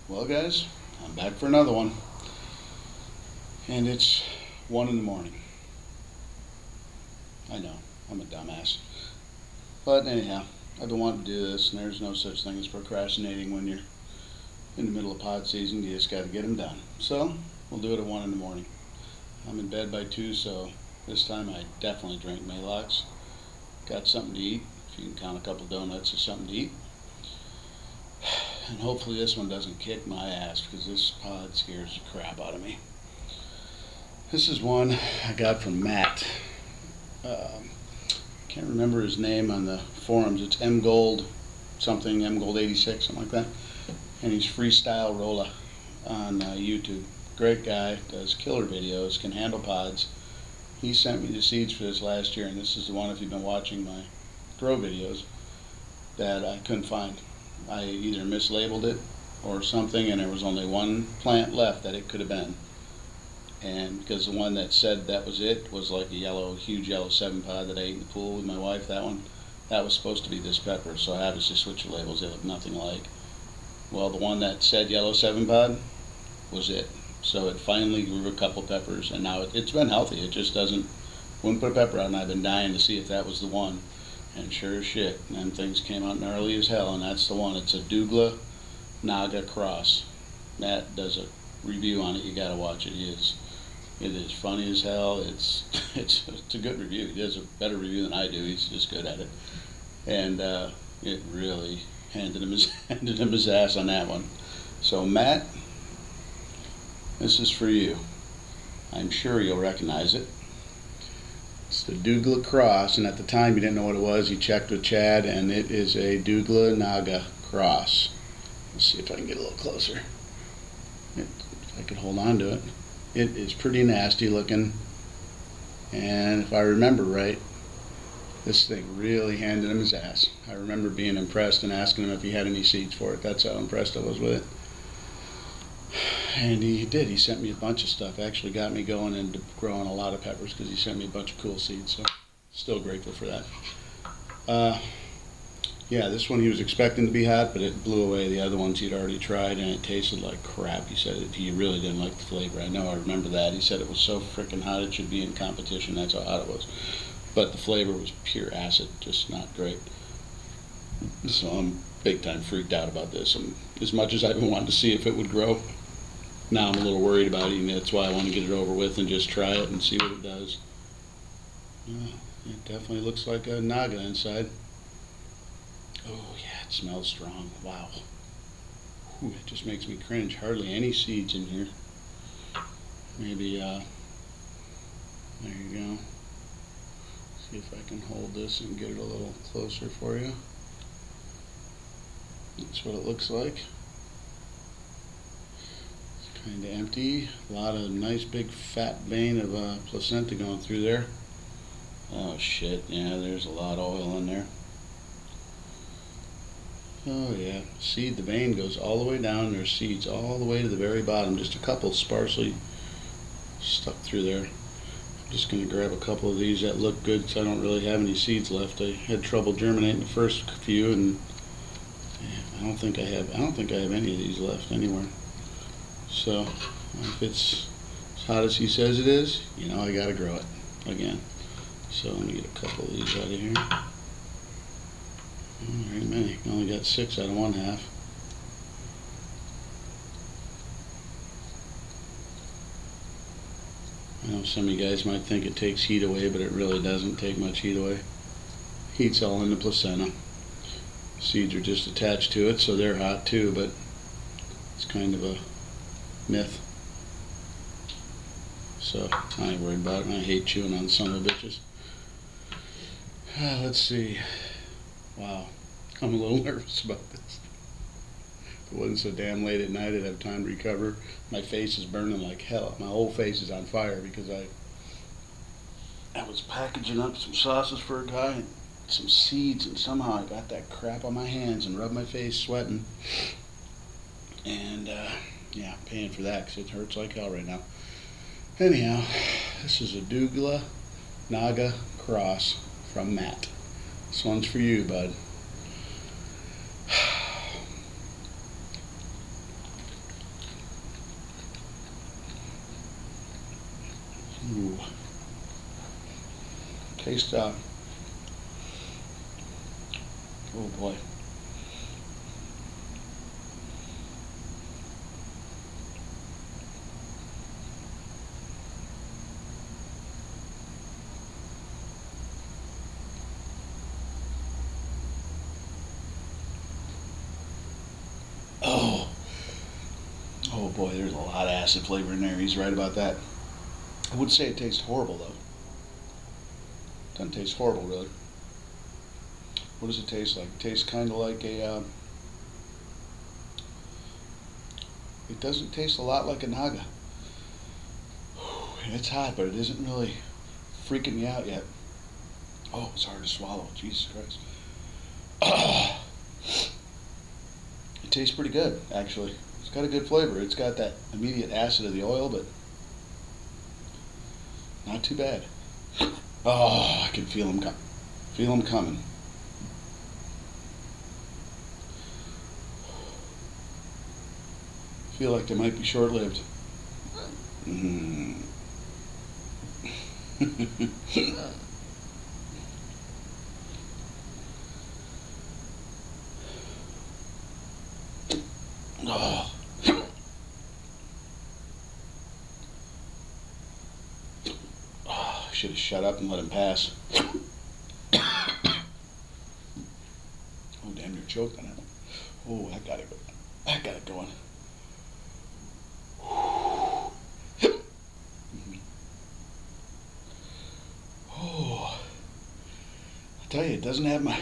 Well guys, I'm back for another one, and it's 1 in the morning. I know, I'm a dumbass. But anyhow, I've been wanting to do this, and there's no such thing as procrastinating when you're in the middle of pod season. You just got to get them done. So, we'll do it at 1 in the morning. I'm in bed by 2, so this time I definitely drink Maalox. Got something to eat, if you can count a couple donuts or something to eat. And hopefully this one doesn't kick my ass, because this pod scares the crap out of me. This is one I got from Matt. Can't remember his name on the forums. It's mgold something, mgold86, something like that. And he's Freestylrolla on YouTube. Great guy, does killer videos, can handle pods. He sent me the seeds for this last year, and this is the one, if you've been watching my grow videos, that I couldn't find. I either mislabeled it or something, and there was only one plant left that it could have been. And because the one that said that was it was like a yellow, huge yellow 7-pod that I ate in the pool with my wife, that one, that was supposed to be this pepper, so I obviously switched the labels. They look nothing alike. Well, the one that said yellow 7-pod was it. So it finally grew a couple peppers, and now it's been healthy. It just wouldn't put a pepper out, and I've been dying to see if that was the one. And sure as shit, them things came out gnarly as hell, and that's the one. It's a Douglah Naga cross. Matt does a review on it. You gotta watch it. It is funny as hell. It's a good review. He does a better review than I do. He's just good at it. And it really handed him his ass on that one. So Matt, this is for you. I'm sure you'll recognize it. It's the Douglah cross, and at the time you didn't know what it was. You checked with Chad, and it is a Douglah Naga cross. Let's see if I can get a little closer. If I can hold on to it. It is pretty nasty looking, and if I remember right, this thing really handed him his ass. I remember being impressed and asking him if he had any seeds for it. That's how impressed I was with it. And he did. He sent me a bunch of stuff. Actually got me going into growing a lot of peppers, because he sent me a bunch of cool seeds. So still grateful for that. Yeah, this one he was expecting to be hot, but it blew away the other ones he'd already tried, and it tasted like crap. He said he really didn't like the flavor. I know, I remember that. He said it was so freaking hot it should be in competition. That's how hot it was. But the flavor was pure acid, just not great. So I'm big time freaked out about this. As much as I've been wanting to see if it would grow, now I'm a little worried about it, and that's why I want to get it over with and just try it and see what it does. It definitely looks like a Naga inside. Oh yeah, it smells strong. Wow. Ooh, it just makes me cringe. Hardly any seeds in here. Maybe, there you go. See if I can hold this and get it a little closer for you. That's what it looks like. It's kind of empty. A lot of nice big fat vein of placenta going through there. Oh shit, yeah, there's a lot of oil in there. Oh yeah, seed, the vein goes all the way down. There's seeds all the way to the very bottom. Just a couple sparsely stuck through there. I'm just going to grab a couple of these that look good, because I don't really have any seeds left. I had trouble germinating the first few, and yeah, I don't think I have any of these left anywhere. So if it's as hot as he says it is, you know I got to grow it again. So let me get a couple of these out of here. Very many. Only got 6 out of one half. I know some of you guys might think it takes heat away, but it really doesn't take much heat away. Heat's all in the placenta. Seeds are just attached to it, so they're hot too, but it's kind of a myth. So I ain't worried about it, and I hate chewing on some of the bitches. Let's see. Wow, I'm a little nervous about this. If it wasn't so damn late at night, I'd have time to recover. My face is burning like hell. My whole face is on fire, because I was packaging up some sauces for a guy, and some seeds, and somehow I got that crap on my hands and rubbed my face, sweating. And yeah, paying for that, because it hurts like hell right now. Anyhow, this is a Douglah Naga cross from Matt. This one's for you, bud. Ooh. Taste, oh boy. Oh boy, there's a lot of acid flavor in there. He's right about that. I wouldn't say it tastes horrible though. Doesn't taste horrible really. What does it taste like? It tastes kind of like a, it doesn't taste a lot like a Naga. And it's hot, but it isn't really freaking me out yet. Oh, it's hard to swallow. Jesus Christ. It tastes pretty good, actually. It's got a good flavor. It's got that immediate acid of the oil, but not too bad. Oh, I can feel them coming. Feel them coming. Feel like they might be short-lived. Oh. I should have shut up and let him pass. Oh, damn, you're choked on that one. Oh, I got it. I got it going. Oh, I tell you, it doesn't have my.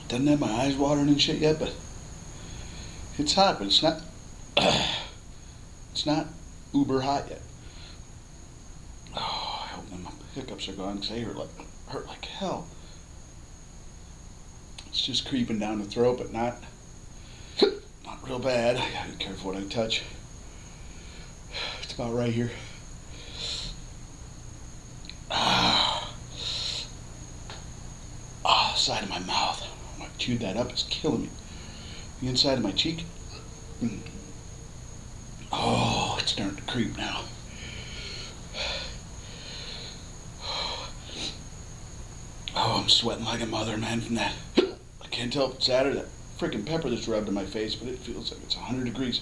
Doesn't have my eyes watering and shit yet, but it's hot, but it's not. It's not uber hot yet. Oh, I hope my hiccups are gone because they hurt like hell. It's just creeping down the throat, but not real bad. I gotta be careful what I touch. It's about right here. Side of my mouth. I chewed that up. It's killing me. The inside of my cheek. Oh, it's starting to creep now. Oh, I'm sweating like a mother, man, from that. I can't tell if it's that or that freaking pepper that's rubbed in my face, but it feels like it's 100 degrees.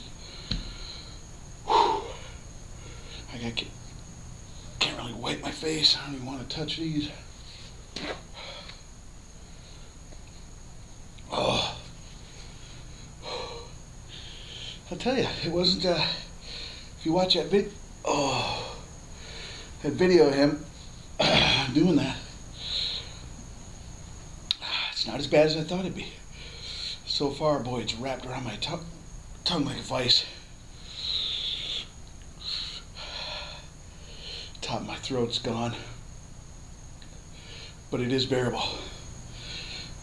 I can't really wipe my face. I don't even want to touch these. Oh. I'll tell you, it wasn't, if you watch that that video of him doing that, it's not as bad as I thought it'd be. So far, boy, it's wrapped around my tongue like a vice. Top of my throat's gone, but it is bearable.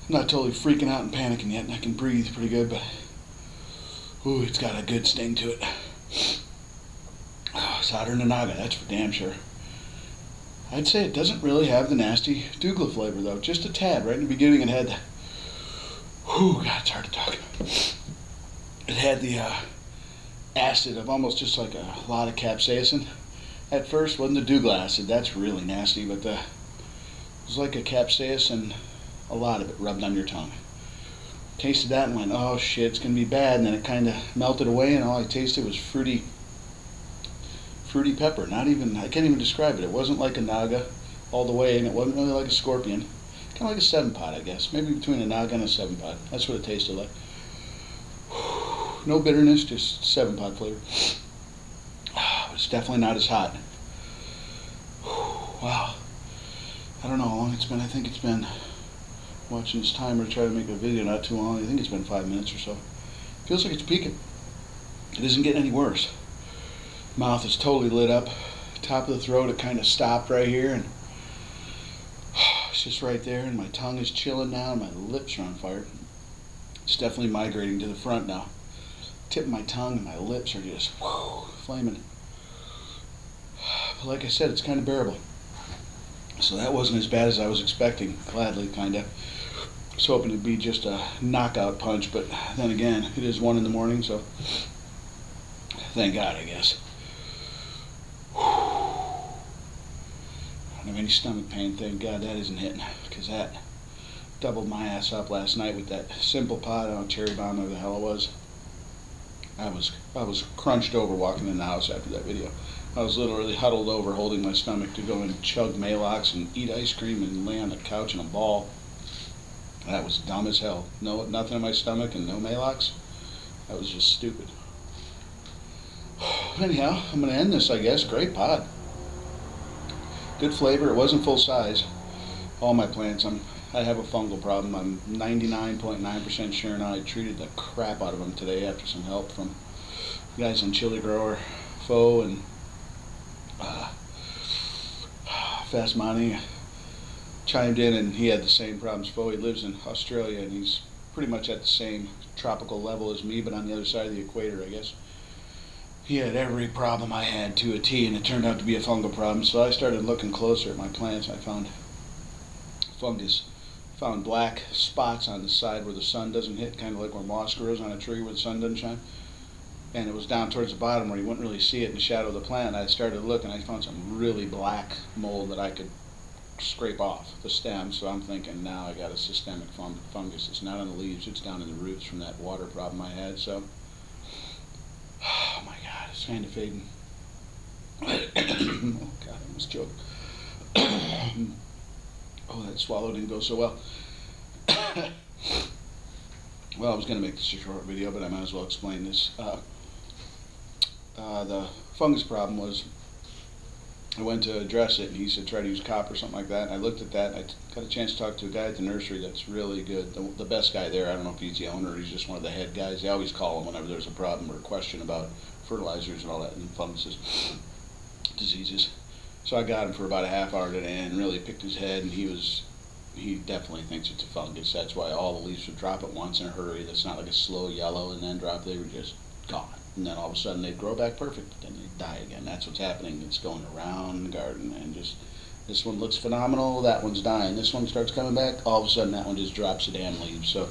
I'm not totally freaking out and panicking yet, and I can breathe pretty good, but ooh, it's got a good sting to it. Oh, it's hotter than a Naga, that's for damn sure. I'd say it doesn't really have the nasty Douglah flavor though, just a tad. Right in the beginning it had the, whew, God, it's hard to talk. It had the acid of almost just like a lot of capsaicin. At first, wasn't the Douglah acid, that's really nasty, but it was like a capsaicin, a lot of it rubbed on your tongue. Tasted that and went, oh shit, it's gonna be bad, and then it kind of melted away and all I tasted was fruity pepper. Not even, I can't even describe it. It wasn't like a Naga all the way, and it wasn't really like a scorpion. Kind of like a 7-pot, I guess. Maybe between a Naga and a 7-pot. That's what it tasted like. No bitterness, just 7-pot flavor. It's definitely not as hot. Wow. I don't know how long it's been. I think it's been, watching this timer to try to make a video not too long. I think it's been 5 minutes or so. Feels like it's peaking. It isn't getting any worse. Mouth is totally lit up. Top of the throat, it kind of stopped right here, and it's just right there, and my tongue is chilling now, and my lips are on fire. It's definitely migrating to the front now. Tip of my tongue and my lips are just flaming. But like I said, it's kind of bearable. So that wasn't as bad as I was expecting, gladly, kind of. I was hoping it'd be just a knockout punch, but then again, it is 1 in the morning, so Thank God, I guess. I don't have any stomach pain, thank God that isn't hitting, because that doubled my ass up last night with that simple pot. I don't know, cherry bomb, whatever the hell it was. I was crunched over walking in the house after that video. I was literally huddled over holding my stomach to go and chug Maalox and eat ice cream and lay on the couch in a ball. That was dumb as hell. No, nothing in my stomach and no Maalox. That was just stupid. Anyhow, I'm going to end this, I guess. Great pod. Good flavor. It wasn't full size. All my plants, I have a fungal problem. I'm 99.9% sure now. I treated the crap out of them today after some help from guys in Chili Grower, Fo, and Fast Money chimed in, and he had the same problems. Fo, he lives in Australia, and he's pretty much at the same tropical level as me, but on the other side of the equator, I guess. He had every problem I had to a T, and it turned out to be a fungal problem. So I started looking closer at my plants. I found fungus. Found black spots on the side where the sun doesn't hit, kind of like where moss grows on a tree where the sun doesn't shine. And it was down towards the bottom where you wouldn't really see it in the shadow of the plant. I started looking. I found some really black mold that I could scrape off the stem. So I'm thinking now I got a systemic fungus. It's not on the leaves. It's down in the roots from that water problem I had. So, oh my God, it's kind of fading. Oh God, I almost choked. Oh, that swallow didn't go so well. Well, I was going to make this a short video, but I might as well explain this. The fungus problem was, I went to address it, and he said try to use copper or something like that. And I looked at that, and I got a chance to talk to a guy at the nursery that's really good, the best guy there. I don't know if he's the owner or he's just one of the head guys. They always call him whenever there's a problem or a question about fertilizers and all that, and funguses, diseases. So I got him for about a half hour today and really picked his head, and he definitely thinks it's a fungus. That's why all the leaves would drop at once in a hurry. That's not like a slow yellow and then drop. They were just gone. And then all of a sudden they'd grow back perfect, but then they'd die again. That's what's happening. It's going around the garden, and just, this one looks phenomenal, that one's dying. This one starts coming back, all of a sudden that one just drops the damn leaves. So,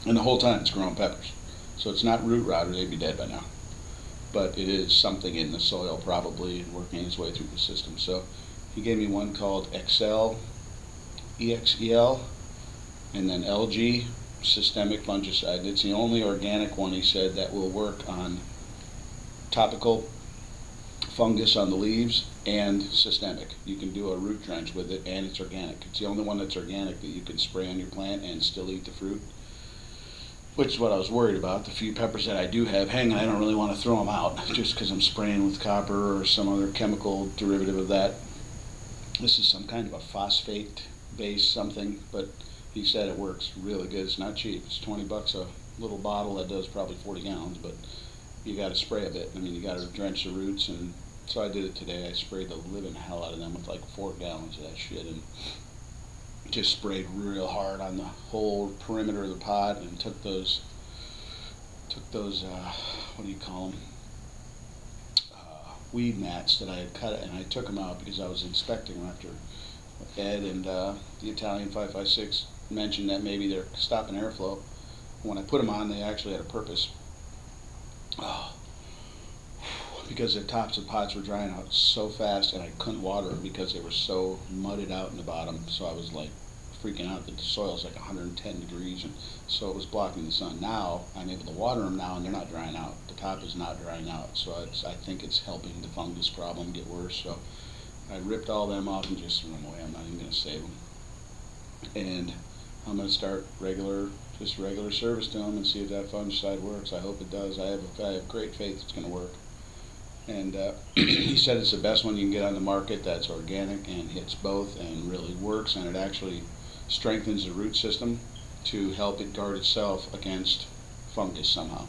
and the whole time it's growing peppers. So it's not root rot, or they'd be dead by now. But it is something in the soil probably working its way through the system. So he gave me one called XL, EXEL, and then LG, systemic fungicide. It's the only organic one, he said, that will work on topical fungus on the leaves and systemic. You can do a root drench with it, and it's organic. It's the only one that's organic that you can spray on your plant and still eat the fruit, which is what I was worried about. The few peppers that I do have hanging, I don't really want to throw them out just because I'm spraying with copper or some other chemical derivative of that. This is some kind of a phosphate base something, but he said it works really good. It's not cheap. It's 20 bucks a little bottle that does probably 40 gallons, but you got to spray a bit. I mean, you got to drench the roots, and so I did it today. I sprayed the living hell out of them with like 4 gallons of that shit, and just sprayed real hard on the whole perimeter of the pot, and took those what do you call them, weed mats that I had cut, and I took them out because I was inspecting them after Ed and the Italian 556 mentioned that maybe they're stopping airflow. When I put them on, they actually had a purpose. Oh, because the tops of pots were drying out so fast, and I couldn't water them because they were so mudded out in the bottom. So I was like freaking out that the soil's like 110 degrees, and so it was blocking the sun. Now I'm able to water them now, and they're not drying out. The top is not drying out, so I think it's helping the fungus problem get worse. So I ripped all them off and just threw them away. I'm not even going to save them. And I'm going to start regular service to them and see if that fungicide works. I hope it does. I have great faith it's going to work. And he said it's the best one you can get on the market that's organic and hits both and really works, and it actually strengthens the root system to help it guard itself against fungus somehow.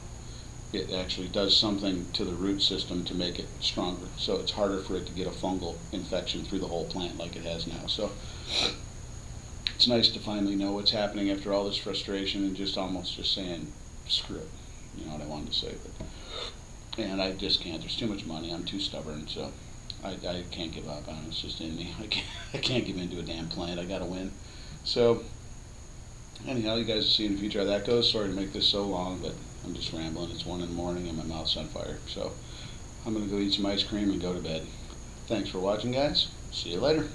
It actually does something to the root system to make it stronger, so it's harder for it to get a fungal infection through the whole plant like it has now. So it's nice to finally know what's happening after all this frustration and just almost just saying screw it, you know what I wanted to say. But, and I just can't, there's too much money, I'm too stubborn, so I can't give up on it. It's just in me. I can't give in to a damn plant. I gotta win. So anyhow, you guys will see in the future how that goes. Sorry to make this so long, but I'm just rambling. It's 1 in the morning and my mouth's on fire. So I'm going to go eat some ice cream and go to bed. Thanks for watching, guys. See you later.